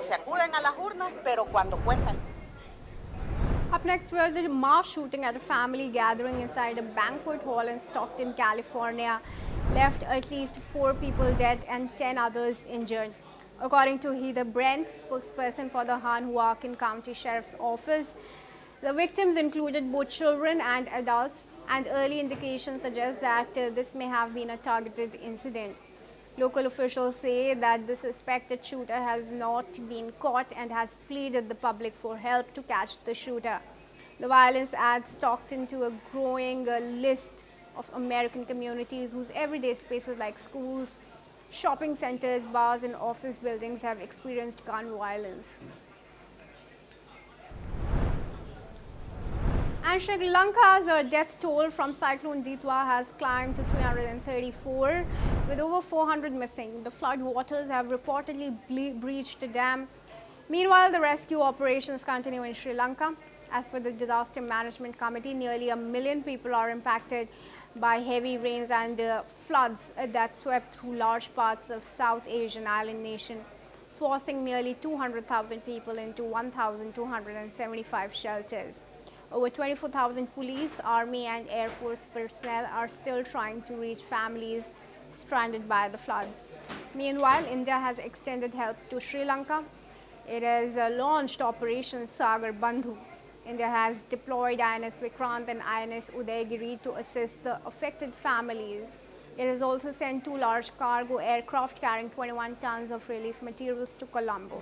cuando se acuden a las urnas, pero cuando cuentan. Up next, was the mass shooting at a family gathering inside a banquet hall in Stockton, California, left at least 4 people dead and 10 others injured. According to Heather Brent, spokesperson for the Hanhuacan County Sheriff's Office, the victims included both children and adults, and early indications suggest that this may have been a targeted incident. Local officials say that the suspected shooter has not been caught and has pleaded the public for help to catch the shooter. The violence adds Stockton to a growing list of American communities whose everyday spaces like schools, shopping centers, bars, and office buildings have experienced gun violence. And Sri Lanka's death toll from Cyclone Ditwa has climbed to 334, with over 400 missing. The flood waters have reportedly breached a dam. Meanwhile, the rescue operations continue in Sri Lanka. As per the Disaster Management Committee, nearly 1 million people are impacted by heavy rains and floods that swept through large parts of South Asian island nation, forcing nearly 200,000 people into 1,275 shelters. Over 24,000 police, army and air force personnel are still trying to reach families stranded by the floods. Meanwhile, India has extended help to Sri Lanka. It has launched Operation Sagar Bandhu. India has deployed INS Vikrant and INS Udaygiri to assist the affected families. It has also sent 2 large cargo aircraft carrying 21 tons of relief materials to Colombo.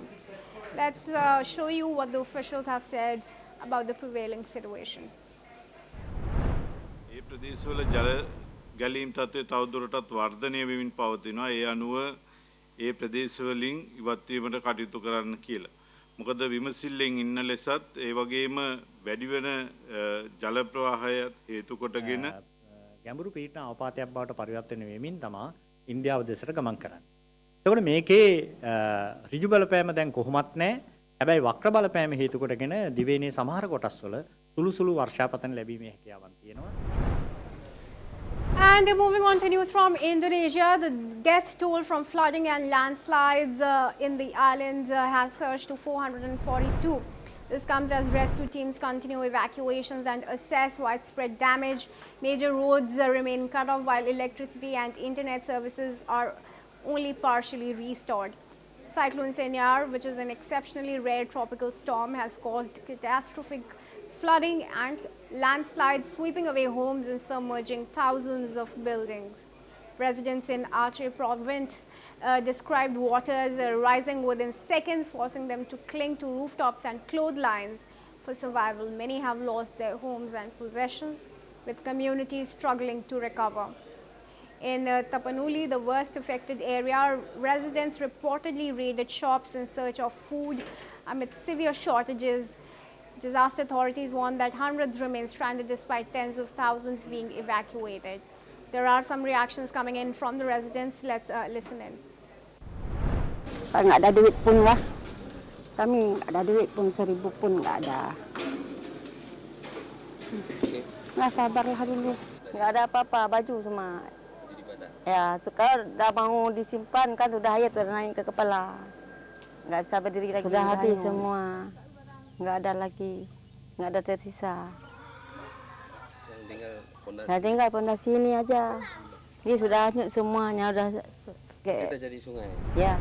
Let's show you what the officials have said about the prevailing situation. ඒ ප්‍රදේශවල ජල ගැලීම් තත්ත්වය තවදුරටත් වර්ධනය වෙමින් පවතිනවා. ඒ අනුව ඒ ප්‍රදේශවලින් ඉවත් වීමට කටයුතු කරන්න කියලා. මොකද විමසිල්ලෙන් ඉන්න ලෙසත් ඒ වගේම වැඩි වෙන ජල ප්‍රවාහය හේතු කොටගෙන ගැඹුරු පීඩන අවපාතයක් බවට පරිවර්තනය වෙමින් තමයි ඉන්දියාව දෙසට ගමන් කරන්නේ. එතකොට මේකේ ඍජු බලපෑම දැන් කොහොමත් නැහැ. හැබැයි වක්‍ර බලපෑම හේතු කොටගෙන දිවයිනේ සමහර කොටස්වල සුළු සුළු වර්ෂාපතන ලැබීමේ හැකියාවක් තියෙනවා. And moving on to news from Indonesia, the death toll from flooding and landslides in the islands has surged to 442. This comes as rescue teams continue evacuations and assess widespread damage. Major roads remain cut off while electricity and internet services are only partially restored. Cyclone Senyar, which is an exceptionally rare tropical storm, has caused catastrophic flooding and landslides, sweeping away homes and submerging thousands of buildings. Residents in Aceh province described waters rising within seconds, forcing them to cling to rooftops and clotheslines for survival. Many have lost their homes and possessions, with communities struggling to recover. In Tapanuli, the worst affected area, residents reportedly raided shops in search of food amid severe shortages. Disaster authorities warn that hundreds remain stranded despite tens of thousands being evacuated. There are some reactions coming in from the residents. Let's listen in. Nggak ada duit pun lah. Kami nggak ada duit pun, 1.000 pun nggak ada. Nggak sabarlah dulu. Nggak ada apa-apa, baju semua. Ya, sekarang dah mau disimpan kan sudah hayat sudah naik ke kepala. Nggak bisa berdiri lagi. Sudah habis semua. Nggak ada lagi. Nggak ada tersisa. Yang tinggal pondasi ini aja. Ini sudah hanyut semuanya, sudah kayak jadi sungai. Ya.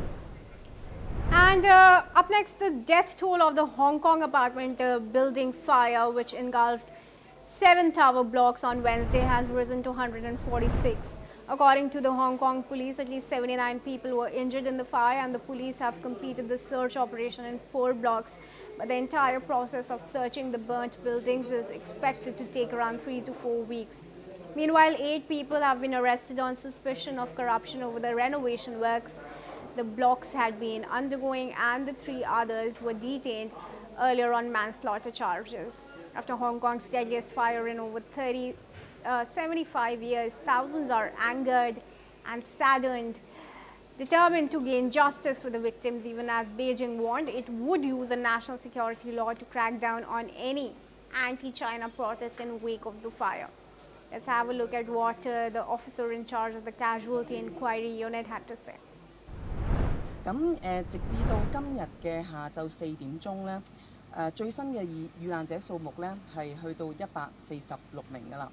And up next, the death toll of the Hong Kong apartment building fire, which engulfed 7 tower blocks on Wednesday, has risen to 146. According to the Hong Kong police, at least 79 people were injured in the fire, and the police have completed the search operation in 4 blocks. But the entire process of searching the burnt buildings is expected to take around 3 to 4 weeks. Meanwhile, 8 people have been arrested on suspicion of corruption over the renovation works the blocks had been undergoing, and the 3 others were detained earlier on manslaughter charges. After Hong Kong's deadliest fire in over 75 years, thousands are angered and saddened, determined to gain justice for the victims, even as Beijing warned it would use a national security law to crack down on any anti-China protest in wake of the fire. Let's have a look at what the officer in charge of the Casualty Inquiry Unit had to say. 直至到今日嘅下晝4點鐘咧，最新嘅遇難者數目咧係去到146名㗎啦。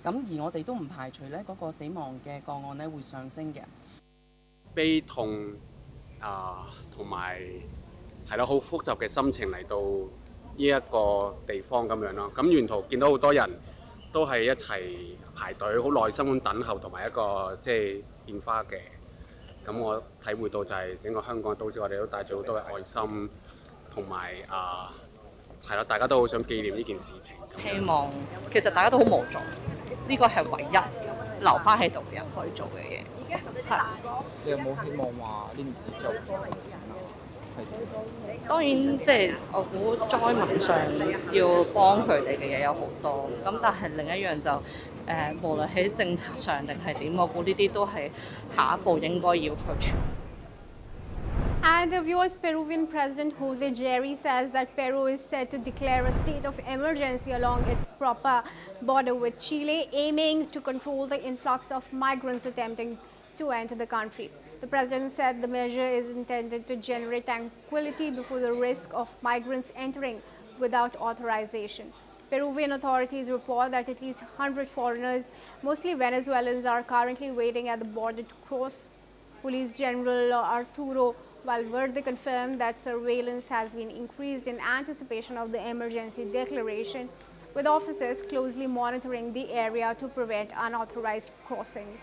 咁而我哋都唔排除咧嗰個死亡嘅個案咧會上升嘅。悲痛同埋係咯，好複雜嘅心情嚟到呢一個地方咁樣咯。咁沿途見到好多人都係一齊排隊，好耐心咁等候，同埋一個即係獻花嘅。咁我體會到就係整個香港嘅都市，我哋都帶咗好多嘅愛心，同埋係咯，大家都好想紀念呢件事情。希望其實大家都好無助，呢個係唯一留翻喺度嘅人可以做嘅嘢。係。你有冇希望話呢件事就當然，即係我估災民上要幫佢哋嘅嘢有好多，咁但係另一樣就無論喺政策上定係點，我估呢啲都係下一步應該要去處理。And viewers, Peruvian President Jose Jerry says that Peru is set to declare a state of emergency along its proper border with Chile, aiming to control the influx of migrants attempting to enter the country. The president said the measure is intended to generate tranquility before the risk of migrants entering without authorization. Peruvian authorities report that at least 100 foreigners, mostly Venezuelans, are currently waiting at the border to cross. Police General Arturo Valverde confirmed that surveillance has been increased in anticipation of the emergency declaration, with officers closely monitoring the area to prevent unauthorized crossings.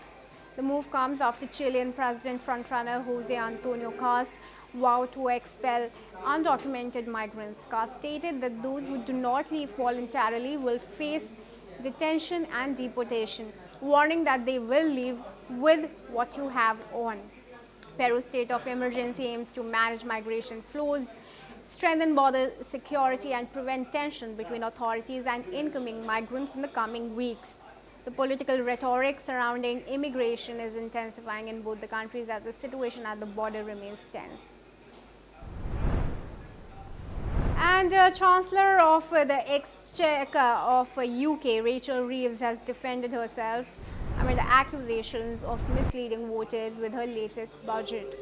The move comes after Chilean President frontrunner Jose Antonio Cast vowed to expel undocumented migrants. Cast stated that those who do not leave voluntarily will face detention and deportation, warning that they will leave with what you have on. Peru's state of emergency aims to manage migration flows, strengthen border security, and prevent tension between authorities and incoming migrants in the coming weeks. The political rhetoric surrounding immigration is intensifying in both the countries as the situation at the border remains tense. And Chancellor of the Exchequer of UK, Rachel Reeves, has defended herself amid accusations of misleading voters with her latest budget.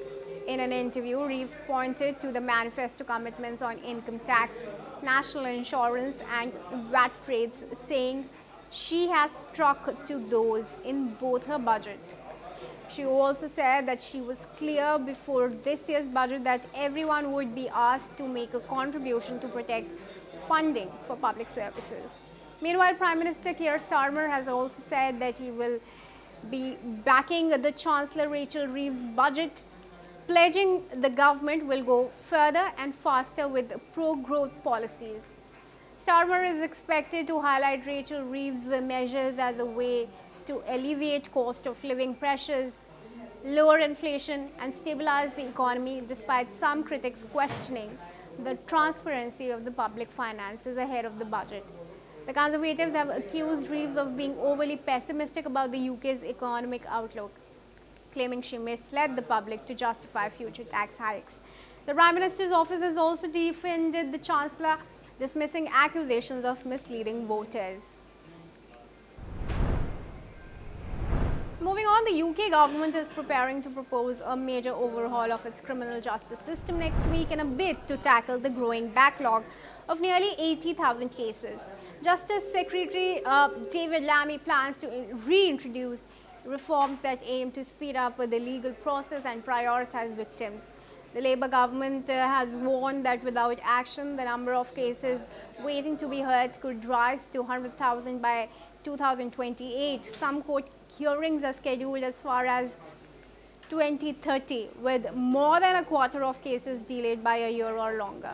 In an interview, Reeves pointed to the manifesto commitments on income tax, national insurance, and VAT rates, saying she has stuck to those in both her budget. She also said that she was clear before this year's budget that everyone would be asked to make a contribution to protect funding for public services. Meanwhile, Prime Minister Keir Starmer has also said that he will be backing the Chancellor Rachel Reeves' budget, pledging the government will go further and faster with pro-growth policies. Starmer is expected to highlight Rachel Reeves' measures as a way to alleviate cost of living pressures, lower inflation, and stabilize the economy, despite some critics questioning the transparency of the public finances ahead of the budget. The Conservatives have accused Reeves of being overly pessimistic about the UK's economic outlook, claiming she misled the public to justify future tax hikes. The Prime Minister's office has also defended the Chancellor, dismissing accusations of misleading voters. Moving on, the UK government is preparing to propose a major overhaul of its criminal justice system next week in a bid to tackle the growing backlog of nearly 80,000 cases. Justice Secretary David Lammy plans to reintroduce reforms that aim to speed up the legal process and prioritize victims. The Labour government has warned that without action, the number of cases waiting to be heard could rise to 100,000 by 2028. Some court hearings are scheduled as far as 2030, with more than a quarter of cases delayed by a year or longer.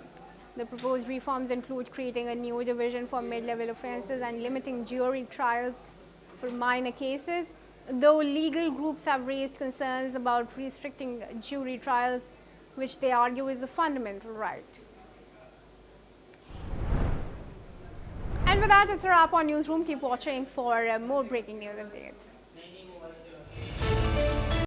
The proposed reforms include creating a new division for mid-level offences and limiting jury trials for minor cases, though legal groups have raised concerns about restricting jury trials, which they argue is a fundamental right. And with that, it's a wrap on Newsroom. Keep watching for more breaking news updates.